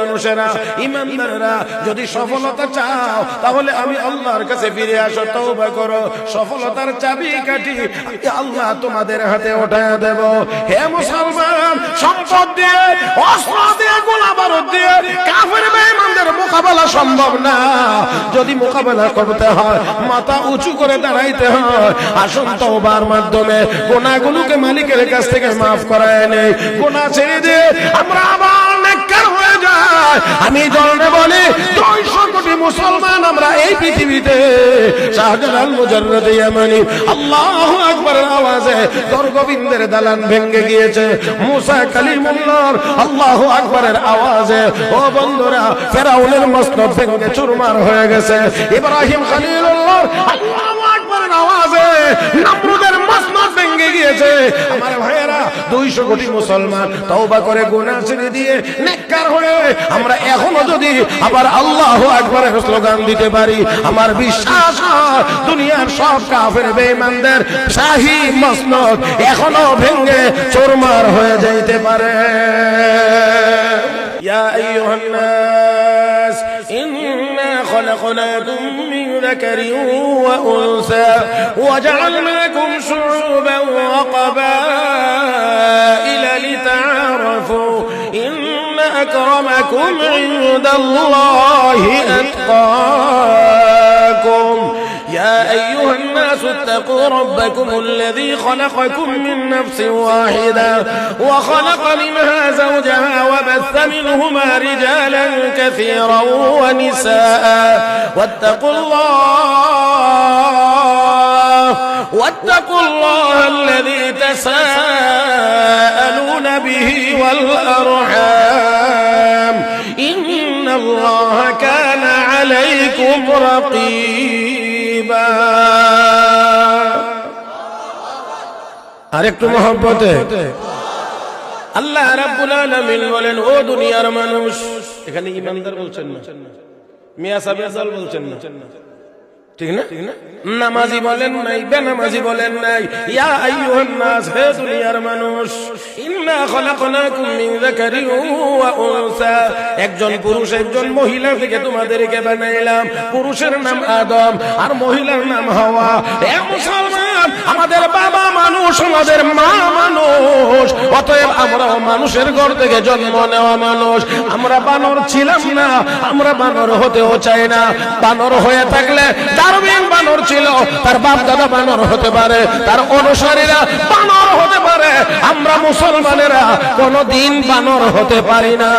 মানুষেরা, ঈমানদাররা, যদি সফলতা চাও তাহলে আমি আল্লাহর কাছে ফিরে আসো, তওবা করো। সফলতার চাবিকাঠি আল্লাহ তোমাদের হাতে উঠায় দেব। হে মুসলমান, সম্পদ দিয়ে, অস্ত্র দিয়ে, গোলা বারুদ দিয়ে কাফের বেঈমানদের মোকাবেলা সম্ভব না। যদি মোকাবেলা করতে হয়, মাথা উঁচু করে দাঁড়াইতে হয়। আসুন তওবার মাধ্যমে গুনাহগুলোকে মালিকের কাছ থেকে মাফ করায় নেই। গুনাহ ছেড়ে দিয়ে আমরা আবার নেককার হয়ে যাই। আমি জলনে বলি 200 কোটি মুসলমান আমরা এই পৃথিবীতে। শাহজালাল মুজাররদ ইয়ামানি আল্লাহু আকবারের আওয়াজে দরগোবিন্দের দালান ভেঙে গিয়েছে। মুসা কালিমুল্লাহর আল্লাহু আকবারের আওয়াজে ও বন্ধুরা ফেরাউনের মসনদ ভেঙে চুরমার হয়ে গেছে। ইব্রাহিম খলিলুল্লাহর আল্লাহু আকবারের আওয়াজে নমরুদের মসনদ ভেঙে গিয়েছে। আমার ভাইয়েরা, 200 কোটি মুসলমান তওবা করে গুনাহ ছেড়ে দিয়ে নেককার হয়ে আমরা এখনো যদি আবার আল্লাহু আকবারের স্লোগান দিতে পারি, আমার বিশ্বাস দুনিয়ার সব কাফের বেঈমানদের শাহী মসনদ এখনো ভেঙে চুরমার হয়ে যাইতে পারে। ইয়া আইয়ুহান নাস ইন্না খলাকনাকুম মিন যাকারিন ওয়া উনসা ওয়া জাআলনাকুম শুউবান ওয়া ক্বাবাইলা লিতাআরাফু ইন্না আকরামাকুম ইনদাল্লাহি আতকাকুম। يا أيها الناس اتقوا ربكم الذي خلقكم من نفس واحدة وخلق منها زوجها وبث منهما رجالا كثيرا ونساء واتقوا الله الذي تساءلون به والأرحام إن الله كان عليكم رقيبا। আরেকটু মহব্বতে আল্লাহ রাব্বুল আলামিন বলেন, ও দুনিয়ার মানুষ। এখানে ঈমানদার বলছেন না, মিয়া সাহেব বলছেন না, ঠিক না? নামাজি বলেন নাই, বেনামাজি বলেন নাই। ইয়া আইয়ুহান নাস, হে দুনিয়ার মানুষ, ইন্না খলাকনাকুম মিন যাকারিন ওয়া উনসা, একজন পুরুষ একজন মহিলা থেকে তোমাদেরকে বানাইলাম। পুরুষের নাম আদম আর মহিলার নাম হাওয়া। হে মুসলমান, আমাদের বাবা মানুষ, আমাদের মা মানুষ, অতএব আমরাও মানুষের ঘর থেকে জন্ম নেওয়া মানুষ। আমরা বানর ছিলাম না, আমরা বানর হতেও চাই না। বানর হয়ে থাকলে ডারউইন বানর ছিল, তার বাপ দাদা বানর হতে পারে, তার অনুসারীরা বানর হতে পারে। আমরা মুসলমানেরা কোনদিন বানর হতে পারি না।